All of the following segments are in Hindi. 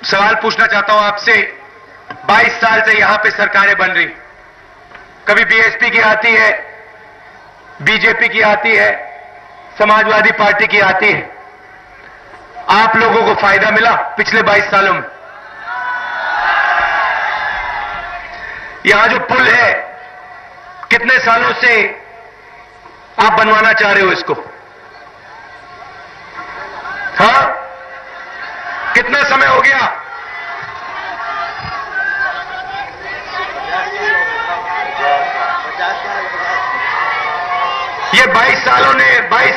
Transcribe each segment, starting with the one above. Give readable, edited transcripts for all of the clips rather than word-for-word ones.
सवाल पूछना चाहता हूं आपसे। 22 साल से यहां पे सरकारें बन रही, कभी बीएसपी की आती है, बीजेपी की आती है, समाजवादी पार्टी की आती है। आप लोगों को फायदा मिला पिछले 22 सालों में? यहां जो पुल है, कितने सालों से आप बनवाना चाह रहे हो इसको? हाँ, कितना समय हो गया? ये 22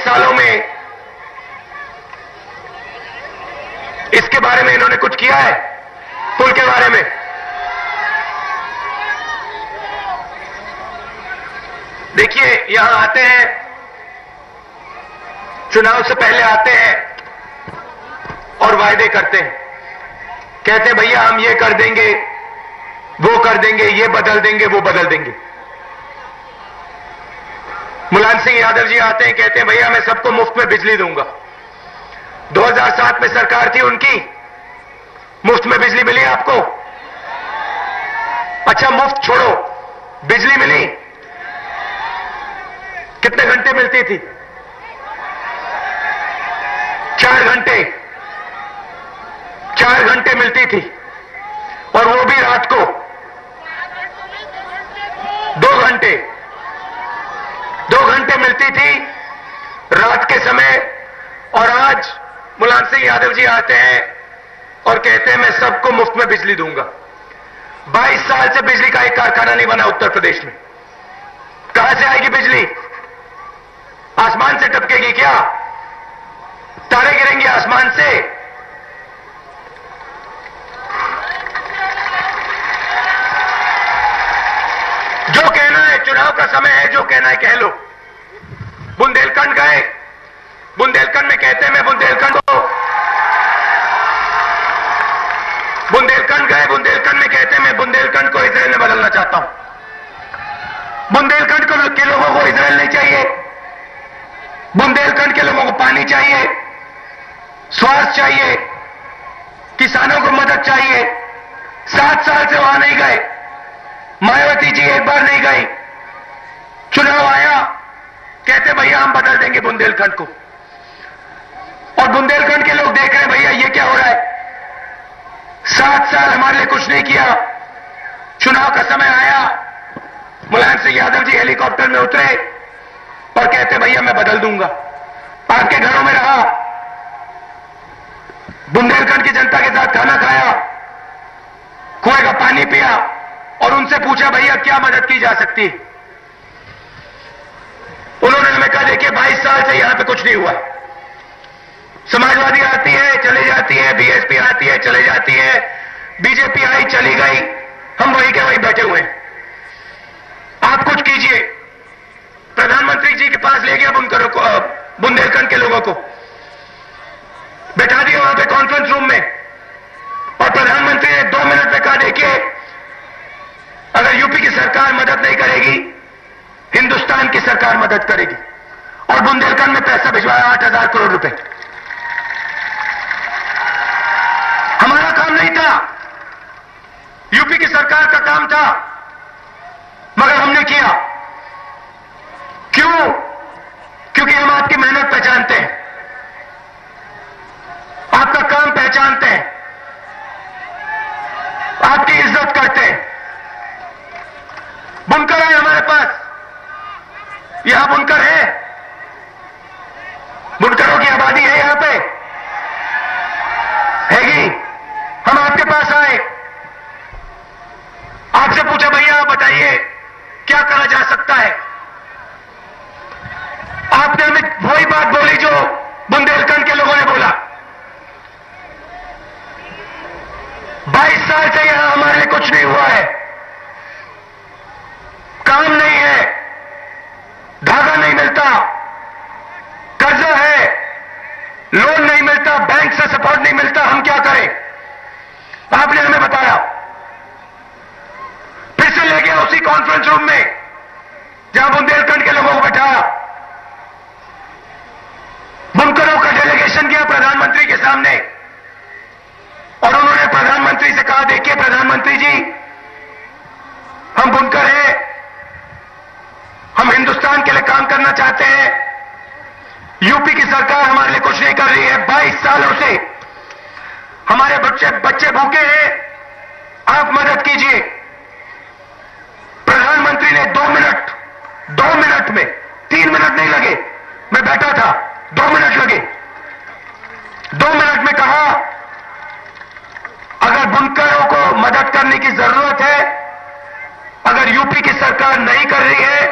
सालों में इसके बारे में इन्होंने कुछ किया है? पुल के बारे में? देखिए, यहां आते हैं, चुनाव से पहले आते हैं और वायदे करते हैं, कहते हैं भैया हम ये कर देंगे, वो कर देंगे, ये बदल देंगे, वो बदल देंगे। मुलायम सिंह यादव जी आते हैं, कहते हैं भैया मैं सबको मुफ्त में बिजली दूंगा। 2007 में सरकार थी उनकी, मुफ्त में बिजली मिली आपको? अच्छा, मुफ्त छोड़ो, बिजली मिली? कितने घंटे मिलती थी? 4 घंटे। 4 घंटे मिलती थी, और वो भी रात को 2 घंटे। 2 घंटे मिलती थी रात के समय। और आज मुलायम सिंह यादव जी आते हैं और कहते हैं मैं सबको मुफ्त में बिजली दूंगा। 22 साल से बिजली का एक कारखाना नहीं बना उत्तर प्रदेश में। कहां से आएगी बिजली? आसमान से टपकेगी क्या? तारे गिरेंगे आसमान से? जो कहना है, चुनाव का समय है, जो कहना है कह लो। बुंदेलखंड गए, बुंदेलखंड में कहते हैं मैं बुंदेलखंड में कहते हैं मैं बुंदेलखंड को इजराइल में बदलना चाहता हूं। बुंदेलखंड के लोगों को इजराइल नहीं चाहिए। बुंदेलखंड के लोगों को पानी चाहिए, स्वास्थ्य चाहिए, किसानों को मदद चाहिए। 7 साल से वहां नहीं गए, मायावती जी एक बार नहीं गई। चुनाव आया, कहते भैया हम बदल देंगे बुंदेलखंड को। और बुंदेलखंड के लोग देख रहे हैं भैया ये क्या हो रहा है। 7 साल हमारे लिए कुछ नहीं किया। चुनाव का समय आया, मुलायम सिंह यादव जी हेलीकॉप्टर में उतरे और कहते भैया मैं बदल दूंगा। आपके घरों में रहा, बुंदेलखंड की जनता के साथ खाना खाया, कुएं का पानी पिया, और उनसे पूछा भैया क्या मदद की जा सकती है। उन्होंने हमें कहा देखिए 22 साल से यहां पे कुछ नहीं हुआ। समाजवादी आती है चली जाती है, बीएसपी आती है चली जाती है, बीजेपी आई चली गई, हम वही के वही बैठे हुए हैं। आप कुछ कीजिए। प्रधानमंत्री जी के पास ले गया बुनकरों को, बुंदेलखंड के लोगों को बैठा दिया वहां पे कॉन्फ्रेंस रूम में, और प्रधानमंत्री ने 2 मिनट में कहा देखिए अगर यूपी की सरकार मदद नहीं करेगी, हिंदुस्तान की सरकार मदद करेगी। और बुंदेलखंड में पैसा भिजवाया 8,000 करोड़ रुपए। हमारा काम नहीं था, यूपी की सरकार का काम था, मगर हमने किया। क्यों? क्योंकि हम आपकी मेहनत पहचानते हैं, आपका काम पहचानते हैं, आपकी इज्जत करते हैं। बुनकर है हमारे पास, यहां बुनकर है, बुनकरों की आबादी है यहां पे, हैगी। हम आपके पास आए, आपसे पूछा भैया आप बताइए क्या करा जा सकता है। आपने हमें वही बात बोली जो बुंदेलखंड के लोगों ने बोला। 22 साल से यहां हमारे लिए कुछ नहीं हुआ है, काम नहीं है, धागा नहीं मिलता, कर्जा है, लोन नहीं मिलता, बैंक से सपोर्ट नहीं मिलता, हम क्या करें? आपने हमें बताया। फिर से ले गया उसी कॉन्फ्रेंस रूम में जहां बुंदेलखंड के लोगों को बैठाया, बुनकरों का डेलीगेशन किया प्रधानमंत्री के सामने, और उन्होंने प्रधानमंत्री से कहा, देखिए प्रधानमंत्री जी, हम बुनकर हैं, हम हिंदुस्तान के लिए काम करना चाहते हैं, यूपी की सरकार हमारे लिए कुछ नहीं कर रही है, 22 सालों से हमारे बच्चे भूखे हैं, आप मदद कीजिए। प्रधानमंत्री ने 2 मिनट में, 3 मिनट नहीं लगे, मैं बैठा था, 2 मिनट लगे, 2 मिनट में कहा, अगर बुनकरों को मदद करने की जरूरत है, अगर यूपी की सरकार नहीं कर रही है,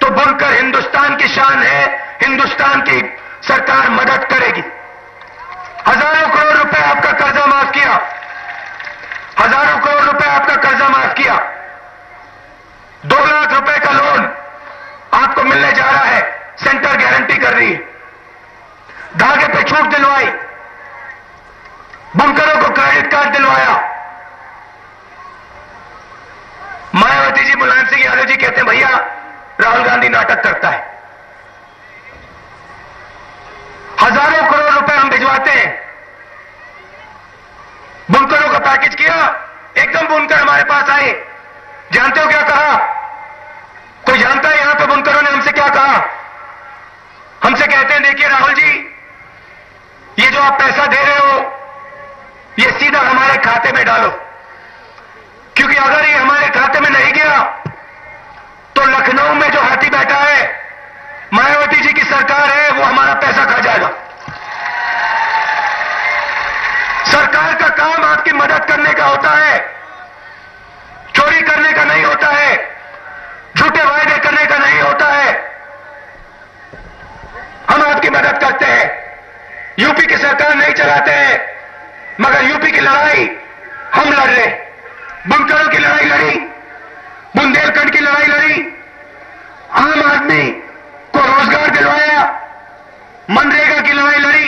तो बुनकर हिंदुस्तान की शान है, हिंदुस्तान की सरकार मदद करेगी। हजारों करोड़ रुपए आपका कर्जा माफ किया, हजारों करोड़ रुपए आपका कर्जा माफ किया, 2 लाख रुपए का लोन आपको मिलने जा रहा है, सेंटर गारंटी कर रही है, धागे पे छूट दिलवाई, बुनकरों को क्रेडिट कार्ड दिलवाया। मायावती जी, मुलायम सिंह यादव जी कहते हैं, भैया राहुल गांधी नाटक करता है। हजारों करोड़ रुपए हम भिजवाते हैं, बुनकरों का पैकेज किया, एकदम बुनकर हमारे पास आए, जानते हो क्या कहा? कोई जानता है यहां पे बुनकरों ने हमसे क्या कहा? हमसे कहते हैं, देखिए राहुल जी, ये जो आप पैसा दे रहे हो, ये सीधा हमारे खाते में डालो, क्योंकि अगर ये हमारे खाते में नहीं गया तो लखनऊ में जो हाथी बैठा है, मायावती जी की सरकार है, वो हमारा पैसा खा जाएगा। सरकार का काम आपकी मदद करने का होता है, चोरी करने का नहीं होता है, झूठे वायदे करने का नहीं होता है। हम आपकी मदद करते हैं, यूपी की सरकार नहीं चलाते हैं, मगर यूपी की लड़ाई हम लड़ रहे, बुनकरों की लड़ाई लड़ी, बुंदेलखंड की लड़ाई लड़ी, आम आदमी को रोजगार दिलवाया, मनरेगा की लड़ाई लड़ी,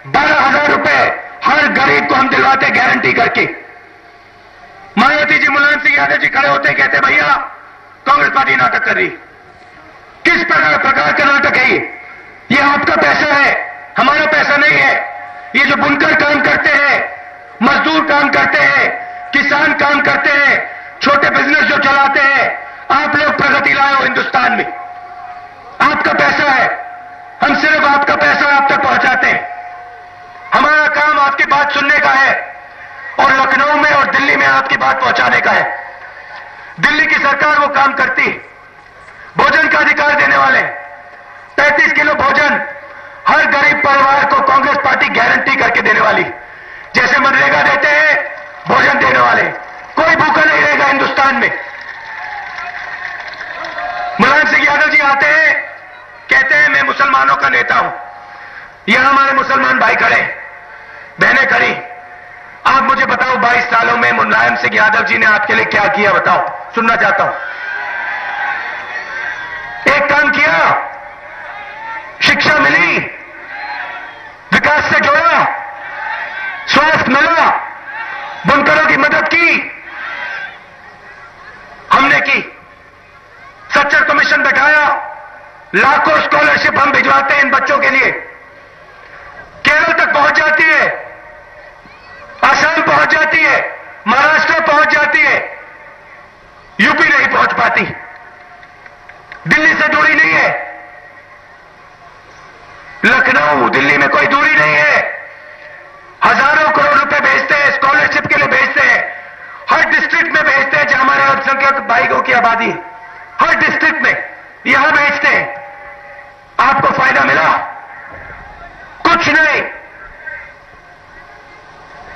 12,000 रुपए हर गरीब को हम दिलवाते गारंटी करके। मायावती जी, मुलायम सिंह यादव जी खड़े होते कहते, भैया कांग्रेस पार्टी नाटक कर रही। किस प्रकार का नाटक है ये आपका पैसा है, हमारा पैसा नहीं है। ये जो बुनकर काम करते हैं, मजदूर काम करते हैं, किसान काम करते हैं, छोटे बिजनेस जो चलाते हैं, आप लोग प्रगति लाए हो हिंदुस्तान में, आपका पैसा है, हम सिर्फ आपका पैसा आप तक पहुंचाते हैं। हमारा काम आपकी बात सुनने का है और लखनऊ में और दिल्ली में आपकी बात पहुंचाने का है। दिल्ली की सरकार वो काम करती, भोजन का अधिकार देने वाले, 35 किलो भोजन हर गरीब परिवार को कांग्रेस पार्टी गारंटी करके देने वाली, जैसे मनरेगा देते हैं, भोजन देने वाले, कोई भूखा नहीं रहेगा हिंदुस्तान में। मुलायम सिंह यादव जी आते हैं, कहते हैं मैं मुसलमानों का नेता हूं, यहां हमारे मुसलमान भाई खड़े, बहनें खड़ी, आप मुझे बताओ 22 सालों में मुलायम सिंह यादव जी ने आपके लिए क्या किया, बताओ, सुनना चाहता हूं। एक काम किया, शिक्षा मिली, विकास से जोड़ा, स्वास्थ्य मिला, बुनकरों की मदद की, हमने की, सच्चर कमीशन बैठाया, लाखों स्कॉलरशिप हम भिजवाते हैं इन बच्चों के लिए, केरल तक पहुंच जाती है, असम पहुंच जाती है, महाराष्ट्र पहुंच जाती है, यूपी नहीं पहुंच पाती, दिल्ली से दूरी नहीं है, लखनऊ दिल्ली में कोई दूरी नहीं है, हजारों करोड़ रुपए भेजते हैं, स्कॉलरशिप के लिए भेजते हैं, हर डिस्ट्रिक्ट में भेजते हैं जहां हमारे अल्पसंख्यक भाइयों की आबादी, हर डिस्ट्रिक्ट में यहां भेजते हैं। आपको फायदा मिला? कुछ नहीं।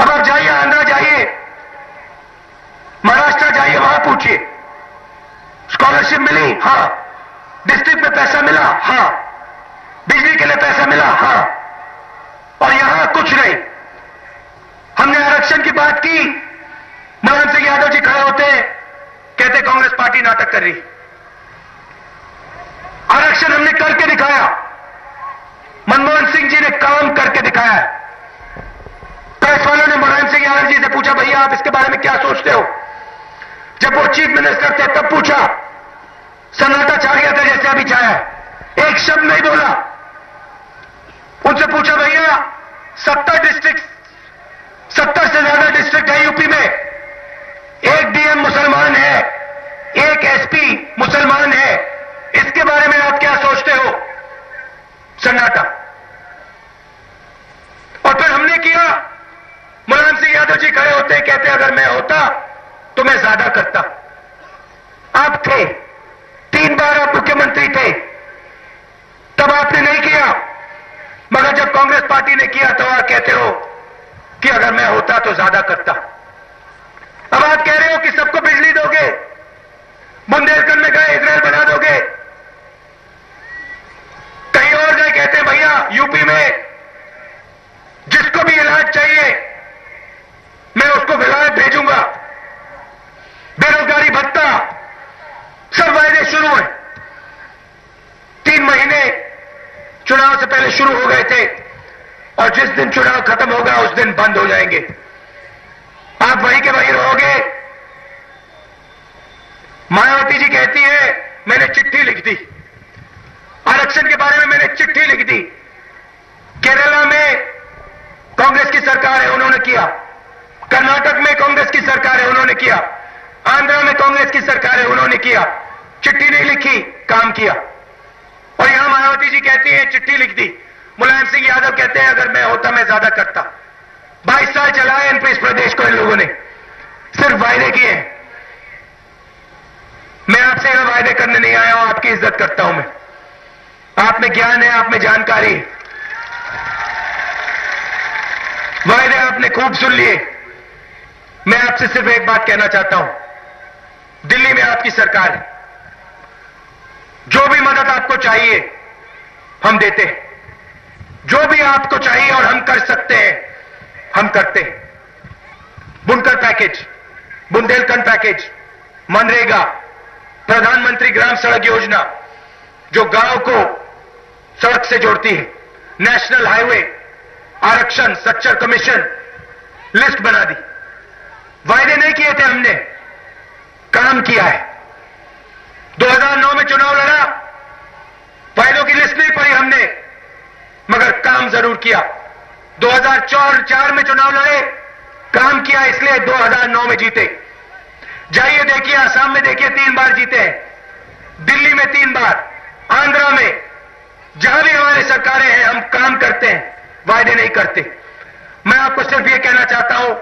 अब आप जाइए, आंध्रा जाइए, महाराष्ट्र जाइए, वहां पूछिए, स्कॉलरशिप मिली? हां। डिस्ट्रिक्ट में पैसा मिला? हां। बिजली के लिए पैसा मिला? हां। और यहां कुछ नहीं। हमने आरक्षण की बात की, मुलायम सिंह यादव जी खड़े होते, कहते कांग्रेस पार्टी नाटक कर रही। आरक्षण हमने करके दिखाया, मनमोहन सिंह जी ने काम करके दिखाया। प्रेस वालों ने मुलायम सिंह यादव जी से पूछा, भैया आप इसके बारे में क्या सोचते हो? जब वो चीफ मिनिस्टर थे तब पूछा, सन्नाटा छा गया था जैसे अभी छाया है, एक शब्द नहीं बोला। उनसे पूछा, भैया 70 डिस्ट्रिक्ट 70 से ज्यादा डिस्ट्रिक्ट है यूपी में, एक डीएम मुसलमान है, एक एसपी मुसलमान है। इसके बारे में आप क्या सोचते हो? सन्नाटा। और फिर हमने किया, मुलायम सिंह यादव जी खड़े होते, कहते अगर मैं होता तो मैं ज्यादा करता। आप थे, 3 बार आप मुख्यमंत्री थे, तब आपने नहीं किया, मगर जब कांग्रेस पार्टी ने किया तो आप कहते हो कि अगर मैं होता तो ज्यादा करता। अब आप कह रहे हो कि सबको बिजली दोगे, बुंदेलखंड में गए इजराइल बना दोगे, कहीं और गए, कहते हैं भैया यूपी में जिसको भी इलाज चाहिए मैं उसको विलायत भेजूंगा, बेरोजगारी भत्ता, सब वायदे शुरू हैं। 3 महीने चुनाव से पहले शुरू हो गए थे और जिस दिन चुनाव खत्म होगा उस दिन बंद हो जाएंगे। आप वहीं के वहीं रहोगे। मायावती जी कहती है मैंने चिट्ठी लिख दी, आरक्षण के बारे में मैंने चिट्ठी लिख दी। केरला में कांग्रेस की सरकार है, उन्होंने किया। कर्नाटक में कांग्रेस की सरकार है, उन्होंने किया। आंध्र में कांग्रेस की सरकार है, उन्होंने किया। चिट्ठी नहीं लिखी, काम किया। और यहां मायावती जी कहती है चिट्ठी लिख दी। मुलायम सिंह यादव कहते हैं अगर मैं होता मैं ज्यादा करता। 22 साल चलाए इस प्रदेश को इन लोगों ने, सिर्फ वायदे किए। मैं आपसे यहां वायदे करने नहीं आया हूं, आपकी इज्जत करता हूं मैं। आप में ज्ञान है, आप में जानकारी, वायदे आपने खूब सुन लिए। मैं आपसे सिर्फ एक बात कहना चाहता हूं, दिल्ली में आपकी सरकार है, जो भी मदद आपको चाहिए हम देते हैं, जो भी आपको चाहिए और हम कर सकते हैं हम करते हैं। बुनकर पैकेज, बुंदेलखंड पैकेज, मनरेगा, प्रधानमंत्री ग्राम सड़क योजना जो गांव को सड़क से जोड़ती है, नेशनल हाईवे, आरक्षण, सच्चर कमीशन, लिस्ट बना दी। वायदे नहीं किए थे हमने, काम किया है। 2009 में चुनाव लड़ा, वायदों की लिस्ट नहीं पढ़ी हमने, मगर काम जरूर किया। 2004 में चुनाव लड़े, काम किया, इसलिए 2009 में जीते। जाइए देखिए, आसाम में देखिए 3 बार जीते हैं, दिल्ली में 3 बार, आंध्र में, जहां भी हमारी सरकारें हैं हम काम करते हैं, वायदे नहीं करते। मैं आपको सिर्फ यह कहना चाहता हूं,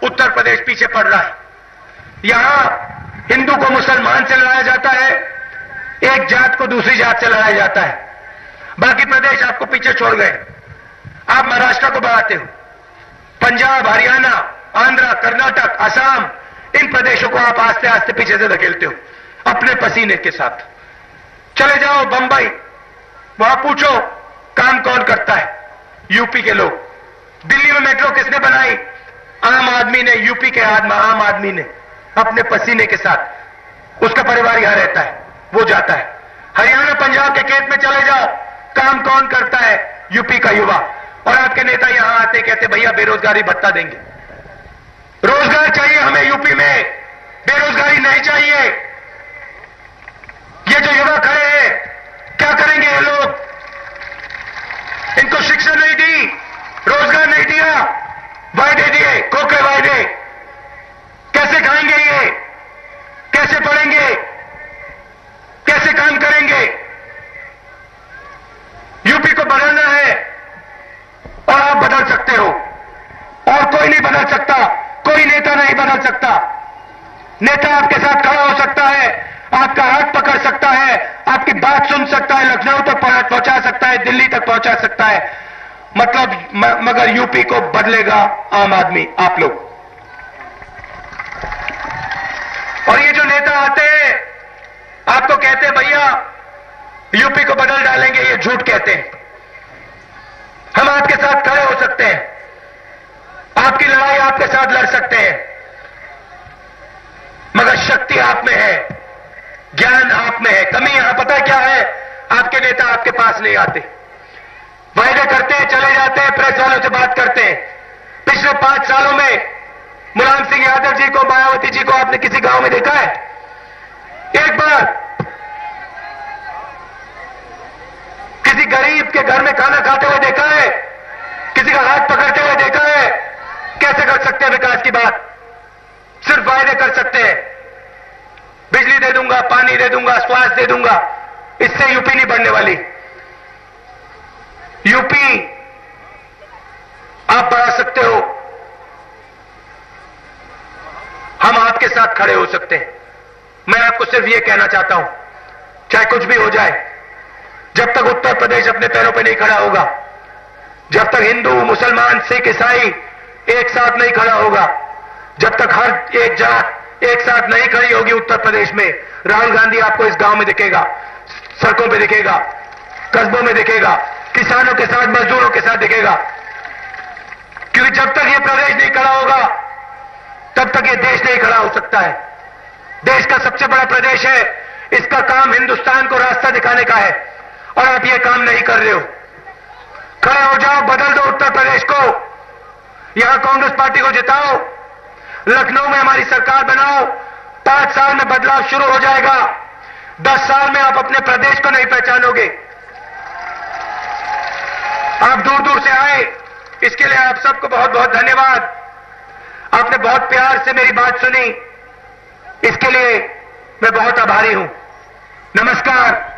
उत्तर प्रदेश पीछे पड़ रहा है। यहां हिंदू को मुसलमान से लड़ाया जाता है, एक जात को दूसरी जात से लड़ाया जाता है। बाकी प्रदेश आपको पीछे छोड़ गए। आप महाराष्ट्र को बढ़ाते हो, पंजाब, हरियाणा, आंध्र, कर्नाटक, असम, इन प्रदेशों को आप आस्ते आस्ते पीछे से धकेलते हो अपने पसीने के साथ। चले जाओ बंबई, वहां पूछो काम कौन करता है, यूपी के लोग। दिल्ली में मेट्रो किसने बनाई? आम आदमी ने, यूपी के आम आदमी ने, अपने पसीने के साथ। उसका परिवार यहां रहता है, वो जाता है। हरियाणा, पंजाब के खेत में चले जाओ, काम कौन करता है? यूपी का युवा। और आपके नेता यहां आते कहते भैया बेरोजगारी भत्ता देंगे। रोजगार चाहिए हमें यूपी में, बेरोजगारी नहीं चाहिए। ये जो युवा खड़े हैं, क्या करेंगे ये लोग? इनको शिक्षा नहीं दी, रोजगार नहीं दिया, वायदे दिए, खोखले वायदे। कैसे खाएंगे ये? कैसे पढ़ेंगे? कैसे काम करेंगे? यूपी को बदलना है और आप बदल सकते हो, और कोई नहीं बदल सकता, कोई नेता नहीं बदल सकता। नेता आपके साथ खड़ा हो सकता है, आपका हाथ पकड़ सकता है, आपकी बात सुन सकता है, लखनऊ तक पहुंचा सकता है, दिल्ली तक पहुंचा सकता है, मतलब मगर यूपी को बदलेगा आम आदमी, आप लोग। और ये जो नेता आते हैं आपको कहते हैं भैया यूपी को बदल डालेंगे, ये झूठ कहते हैं। हम आपके साथ खड़े हो सकते हैं, आपकी लड़ाई आपके साथ लड़ सकते हैं, मगर शक्ति आप में है, ज्ञान आप में है। कमी यहां पता क्या है? आपके नेता आपके पास नहीं आते, वायदे करते हैं, चले जाते हैं, प्रेस वालों से बात करते हैं। पिछले 5 सालों में मुलायम सिंह यादव जी को, मायावती जी को आपने किसी गांव में देखा है? एक बार किसी गरीब के घर में खाना खाते हुए देखा है? किसी का हाथ पकड़ते हुए देखा है? कैसे कैसे कर सकते हैं विकास की बात? सिर्फ वायदे कर सकते हैं, बिजली दे दूंगा, पानी दे दूंगा, स्वास्थ्य दे दूंगा। इससे यूपी नहीं बढ़ने वाली। यूपी आप बढ़ा सकते हो, हम आपके साथ खड़े हो सकते हैं। मैं आपको सिर्फ यह कहना चाहता हूं, चाहे कुछ भी हो जाए, जब तक उत्तर प्रदेश अपने पैरों पर नहीं खड़ा होगा, जब तक हिंदू, मुसलमान, सिख, ईसाई एक साथ नहीं खड़ा होगा, जब तक हर एक जात एक साथ नहीं खड़ी होगी उत्तर प्रदेश में, राहुल गांधी आपको इस गांव में दिखेगा, सड़कों पे दिखेगा, कस्बों में दिखेगा, किसानों के साथ, मजदूरों के साथ दिखेगा। क्योंकि जब तक ये प्रदेश नहीं खड़ा होगा, तब तक ये देश नहीं खड़ा हो सकता है। देश का सबसे बड़ा प्रदेश है, इसका काम हिंदुस्तान को रास्ता दिखाने का है, और आप ये काम नहीं कर रहे हो। खड़े हो जाओ, बदल दो उत्तर प्रदेश को, यहां कांग्रेस पार्टी को जिताओ, लखनऊ में हमारी सरकार बनाओ। 5 साल में बदलाव शुरू हो जाएगा। 10 साल में आप अपने प्रदेश को नहीं पहचानोगे। आप दूर दूर से आए, इसके लिए आप सबको बहुत बहुत धन्यवाद। आपने बहुत प्यार से मेरी बात सुनी, इसके लिए मैं बहुत आभारी हूं। नमस्कार।